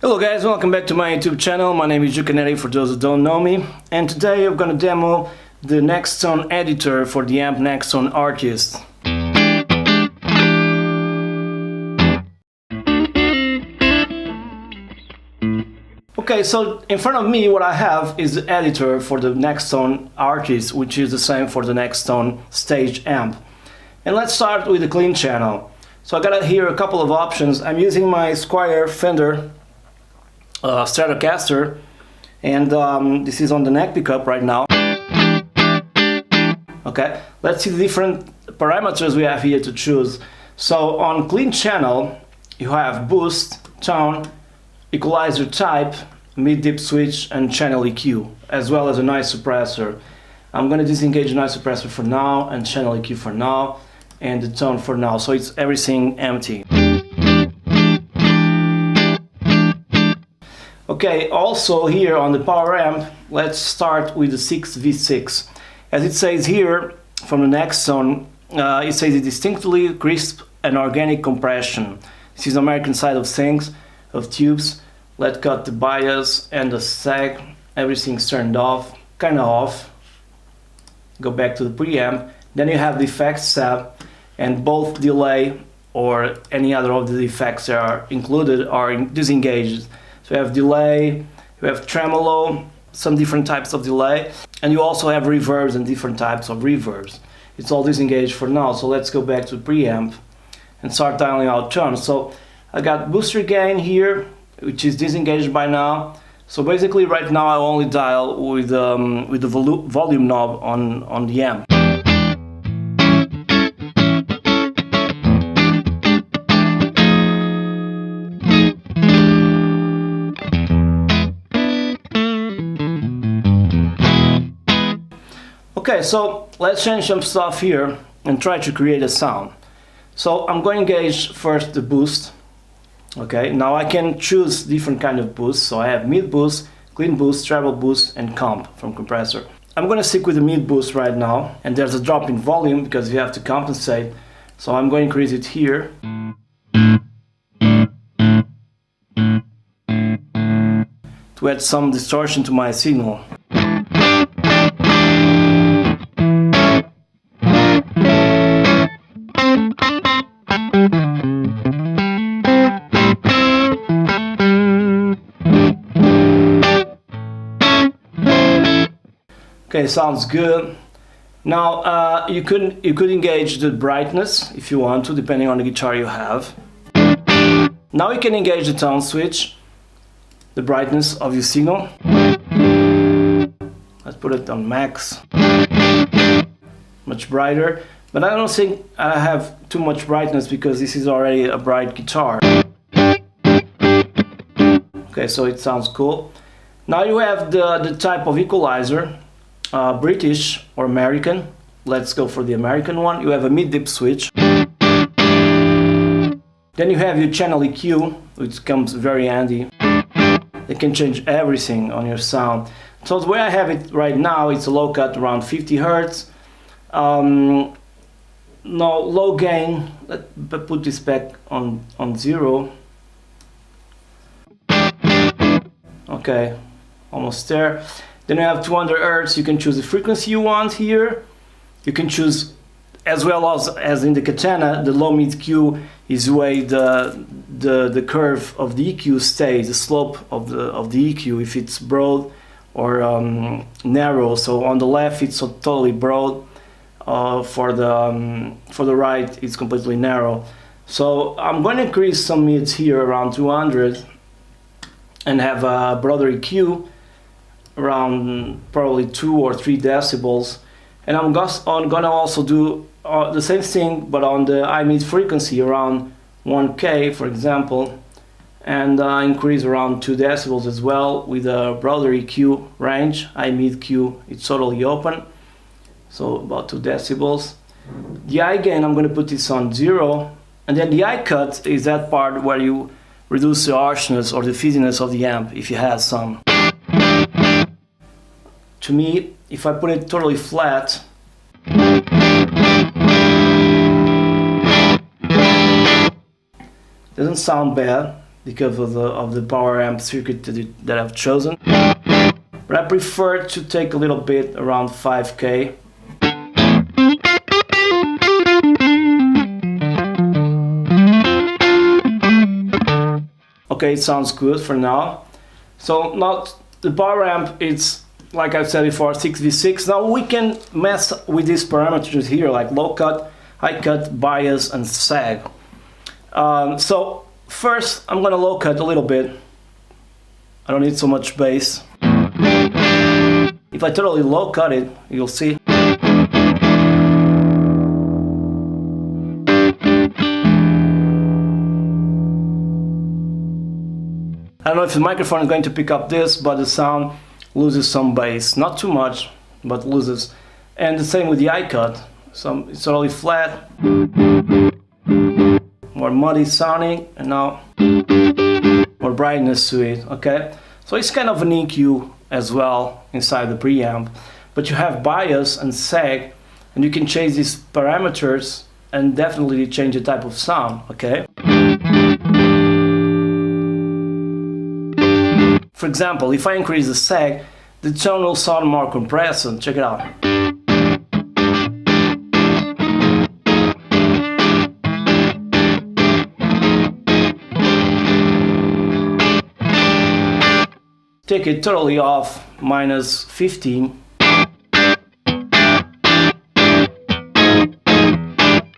Hello guys, welcome back to my YouTube channel. My name is Juca Nery for those who don't know me, and today I'm gonna demo the Nextone editor for the amp Nextone Artist. Okay, so in front of me what I have is the editor for the Nextone Artist, which is the same for the Nextone Stage amp. And let's start with the clean channel. So I got here a couple of options. I'm using my Squier Fender Stratocaster, and this is on the neck pickup right now. Okay, let's see the different parameters we have here to choose. So on clean channel you have boost, tone, equalizer type, mid-dip switch and channel EQ, as well as a noise suppressor. I'm going to disengage the noise suppressor for now and channel EQ for now and the tone for now, so it's everything empty. Okay, also here on the power amp, let's start with the 6V6. As it says here from the Nextone, it says it distinctly crisp and organic compression. This is the American side of things, of tubes. Let's cut the bias and the sag, everything's turned off, kind of off. Go back to the preamp. Then you have the effects tab, and both delay or any other of the effects that are included are disengaged. So you have delay, you have tremolo, some different types of delay, and you also have reverbs and different types of reverbs. It's all disengaged for now, so let's go back to the preamp and start dialing out tones. So I got booster gain here, which is disengaged by now. So basically right now I only dial with the volume knob on the amp. Okay, so let's change some stuff here and try to create a sound. So I'm going to engage first the boost. Okay, now I can choose different kind of boost. So I have mid boost, clean boost, treble boost and comp from compressor. I'm going to stick with the mid boost right now, and there's a drop in volume because you have to compensate. So I'm going to increase it here. To add some distortion to my signal. Okay, sounds good. Now you could engage the brightness if you want to, depending on the guitar you have. Now you can engage the tone switch, the brightness of your signal. Let's put it on max. Much brighter, but I don't think I have too much brightness because this is already a bright guitar. Okay, so it sounds cool. Now you have the type of equalizer. British or American. Let's go for the American one. You have a mid-dip switch. Then you have your channel EQ, which comes very handy. It can change everything on your sound. So the way I have it right now, it's a low cut around 50 Hz. No low gain. Let's put this back on 0. Okay, almost there. Then you have 200 Hz. You can choose the frequency you want here. You can choose, as well as in the Katana, the low mid Q is the way the curve of the EQ stays, the slope of the EQ, if it's broad or narrow. So on the left it's totally broad. For the right it's completely narrow. So I'm going to increase some mids here around 200 and have a broader EQ around probably 2 or 3 decibels, and I'm gonna also do the same thing but on the high mid frequency around 1K for example, and increase around 2 decibels as well with a broader EQ range. High mid Q, it's totally open, so about 2 decibels. The high gain, I'm going to put this on 0, and then the high cut is that part where you reduce the harshness or the fizziness of the amp if you have some. To me, if I put it totally flat, doesn't sound bad. because of the power amp circuit that I've chosen. But I prefer to take a little bit around 5K. Okay, it sounds good for now. So now the power amp, it's like I said before, 6v6. Now we can mess with these parameters here, like low cut, high cut, bias, and sag. So first I'm gonna low cut a little bit. I don't need so much bass. If I totally low cut it, you'll see. I don't know if the microphone is going to pick up this, but the sound loses some bass. Not too much, but loses. And the same with the high cut. It's totally flat. More muddy sounding, and now more brightness to it, okay? So it's kind of an EQ as well inside the preamp. But you have bias and sag, and you can change these parameters and definitely change the type of sound, okay? For example, if I increase the sag, the tone will sound more compressed. Check it out. Take it totally off, minus 15.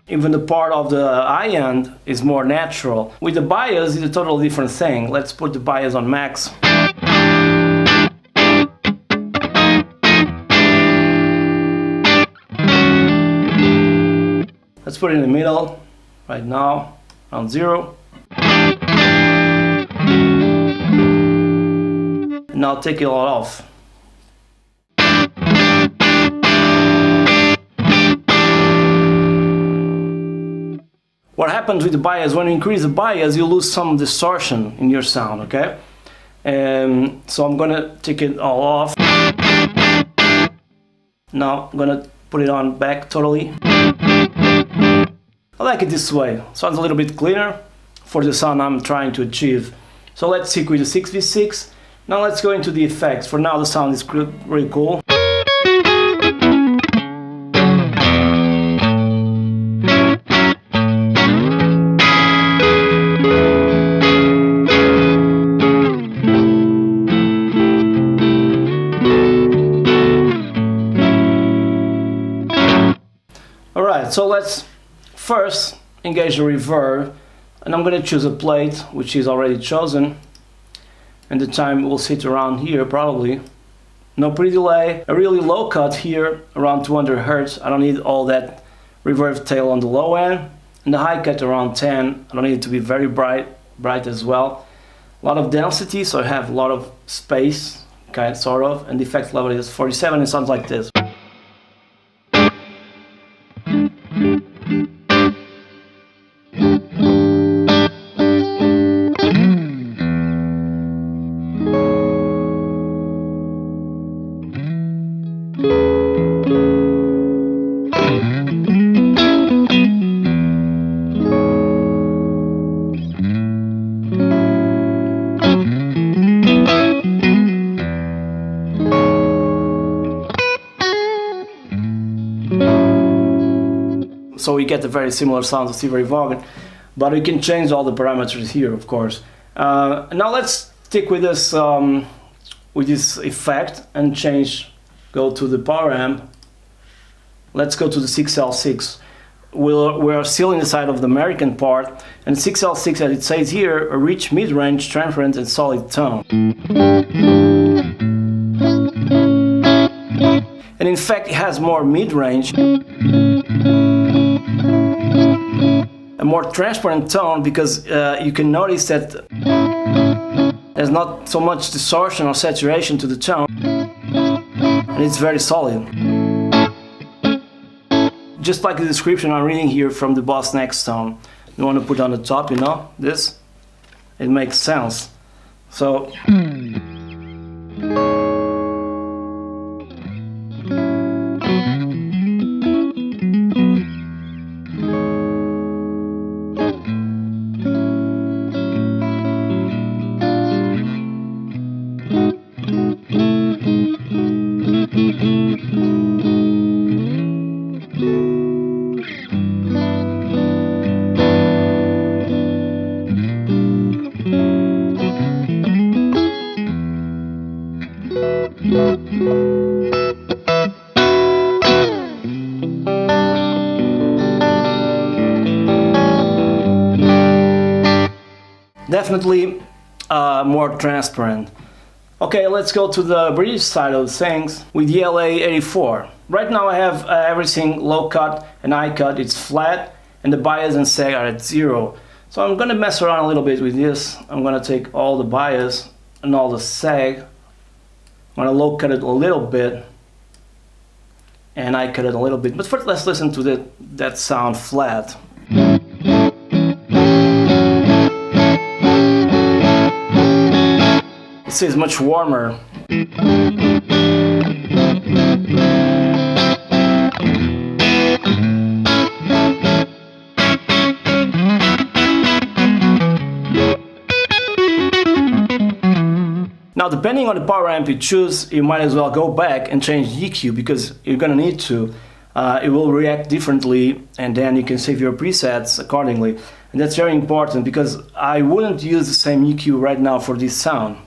Even the part of the high end is more natural. With the bias, it's a totally different thing. Let's put the bias on max. Let's put it in the middle, right now, on 0. And now take it all off. What happens with the bias, when you increase the bias, you lose some distortion in your sound, okay? So I'm gonna take it all off. Now I'm gonna put it on back totally. I like it this way. Sounds a little bit cleaner for the sound I'm trying to achieve. So let's stick with the 6v6. Now let's go into the effects. For now the sound is really cool. Alright, so let's first engage the reverb, and I'm going to choose a plate which is already chosen, and the time will sit around here probably. No pre-delay, a really low cut here around 200 Hz. I don't need all that reverb tail on the low end, and the high cut around 10. I don't need it to be very bright as well. A lot of density, so I have a lot of space, okay, sort of, and the effect level is 47. It sounds like this. So we get a very similar sound to Stevie Ray Vaughan, but we can change all the parameters here, of course. Now let's stick with this effect and go to the power amp. Let's go to the 6L6. We're still inside of the American part, and 6L6, as it says here, a rich mid-range, transparent and solid tone. And in fact, it has more mid-range, a more transparent tone, because you can notice that there's not so much distortion or saturation to the tone, and it's very solid. Just like the description I'm reading here from the Boss Nextone. You want to put on the top, you know, this, it makes sense. So definitely more transparent. Okay, let's go to the British side of things with the LA84. Right now I have everything low cut and high cut, it's flat, and the bias and sag are at 0. So I'm gonna mess around a little bit with this. I'm gonna take all the bias and all the sag. I'm gonna low cut it a little bit and high cut it a little bit. But first let's listen to that sound flat. This is much warmer. Now, depending on the power amp you choose, you might as well go back and change the EQ because you're gonna need to. It will react differently, and then you can save your presets accordingly. And that's very important because I wouldn't use the same EQ right now for this sound.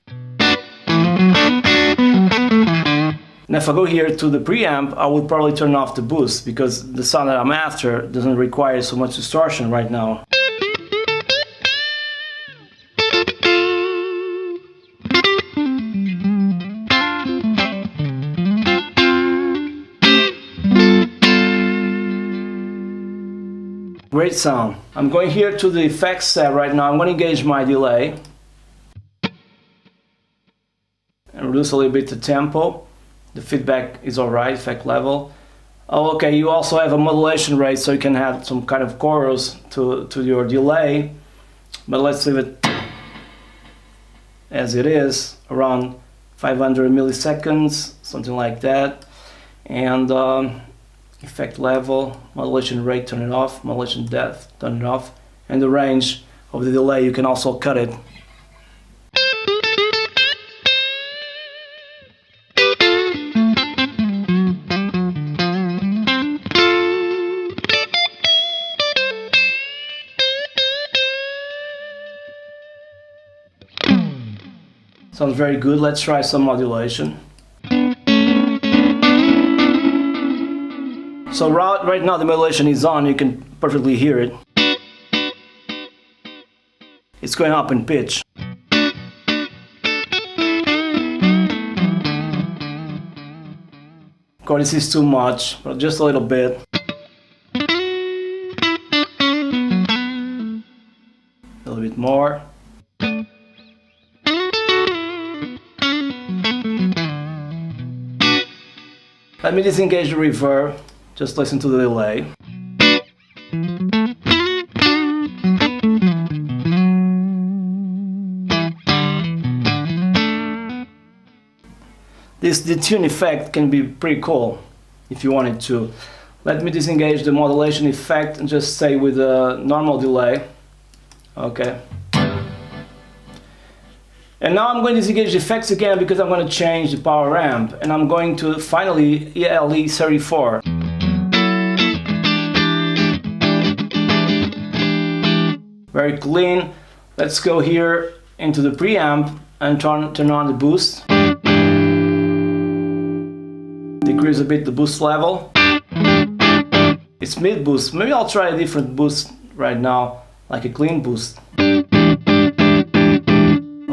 And if I go here to the preamp, I would probably turn off the boost because the sound that I'm after doesn't require so much distortion right now. Great sound. I'm going here to the effects tab right now. I'm going to engage my delay and reduce a little bit the tempo. The feedback is alright, effect level. Oh, okay, you also have a modulation rate, so you can add some kind of chorus to your delay. But let's leave it as it is, around 500 milliseconds, something like that. And effect level, modulation rate, turn it off, modulation depth, turn it off. And the range of the delay, you can also cut it. Sounds very good. Let's try some modulation. So right now the modulation is on, you can perfectly hear it. It's going up in pitch. Of course, this is too much, but just a little bit. A little bit more. Let me disengage the reverb, just listen to the delay. This detune effect can be pretty cool if you wanted to. Let me disengage the modulation effect and just stay with the normal delay. Okay. And now I'm going to disengage the effects again because I'm going to change the power amp, and I'm going to finally LE34. Very clean. Let's go here into the preamp and turn on the boost. Decrease a bit the boost level. It's mid boost. Maybe I'll try a different boost right now, like a clean boost.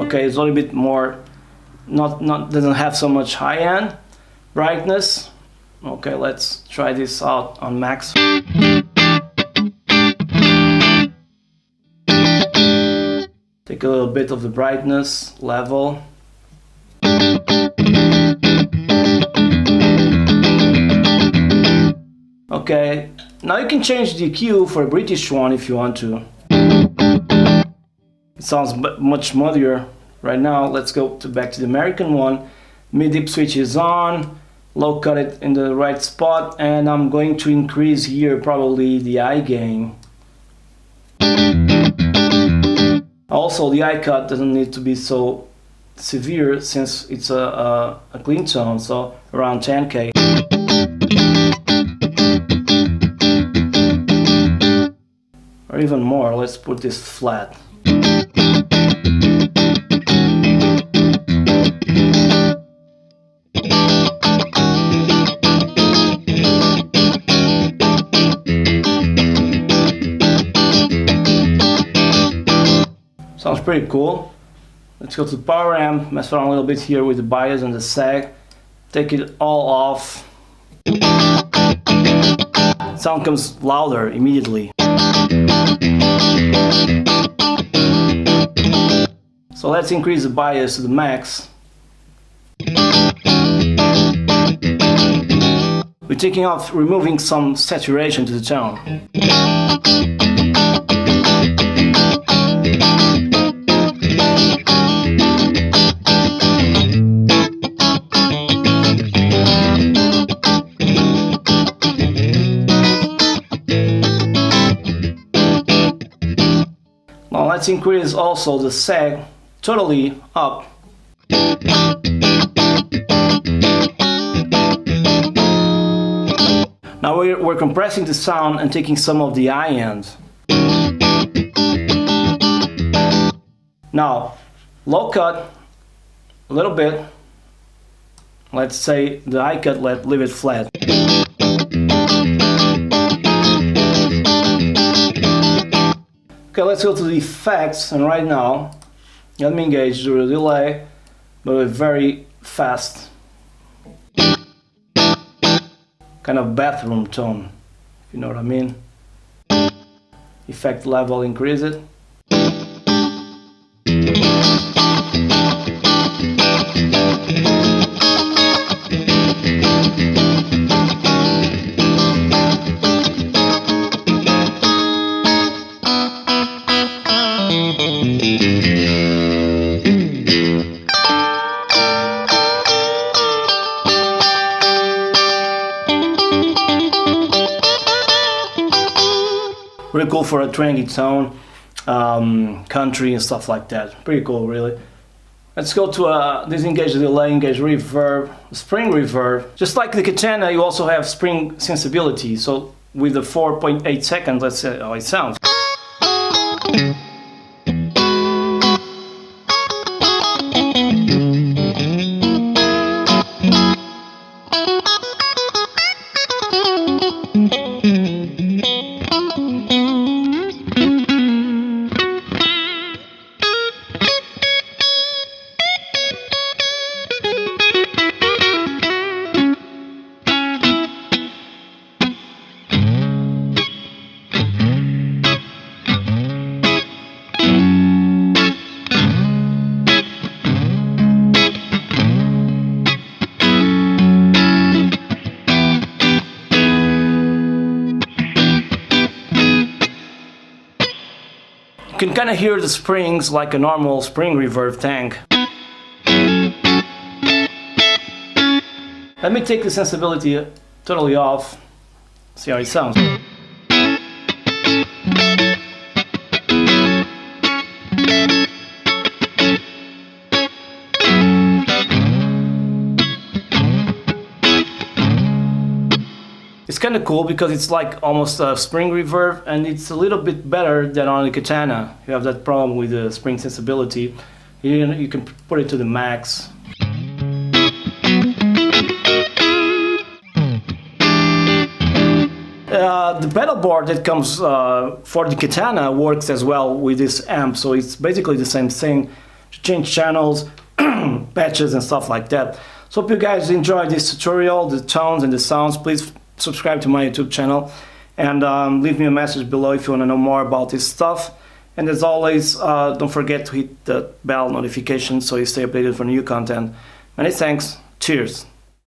Okay, it's a little bit more, doesn't have so much high-end brightness. Okay, let's try this out on max. Take a little bit of the brightness level. Okay, now you can change the EQ for a British one if you want to. It sounds much muddier right now. Let's go back to the American one. Mid-dip switch is on, low cut it in the right spot, and I'm going to increase here probably the high gain. Also, the high cut doesn't need to be so severe since it's a clean tone, so around 10K. Or even more, let's put this flat. Sounds pretty cool. Let's go to the power amp, mess around a little bit here with the bias and the sag. Take it all off. Sound comes louder immediately. So let's increase the bias to the max. We're removing some saturation to the tone. Now let's increase also the sag totally up. Now we're compressing the sound and taking some of the high end. Now, low cut a little bit. Let's say the high cut, leave it flat. Okay, let's go to the effects, and right now, let me engage the delay, but very fast. Kind of bathroom tone, if you know what I mean. Effect level, increase it. Pretty cool for a twangy tone, country and stuff like that. Pretty cool, really. Let's go to disengage the delay, engage reverb, spring reverb. Just like the Katana, you also have spring sensibility. So with the 4.8 seconds, let's see how it sounds. You can kind of hear the springs like a normal spring reverb tank. Let me take the sensibility totally off, see how it sounds. It's kind of cool because it's like almost a spring reverb, and it's a little bit better than on the Katana. You have that problem with the spring sensibility. You can put it to the max. The pedal board that comes for the Katana works as well with this amp, so it's basically the same thing. To change channels, patches and stuff like that. So hope you guys enjoyed this tutorial, the tones and the sounds. Please subscribe to my YouTube channel and leave me a message below if you want to know more about this stuff. And as always, don't forget to hit the bell notification so you stay updated for new content. Many thanks. Cheers.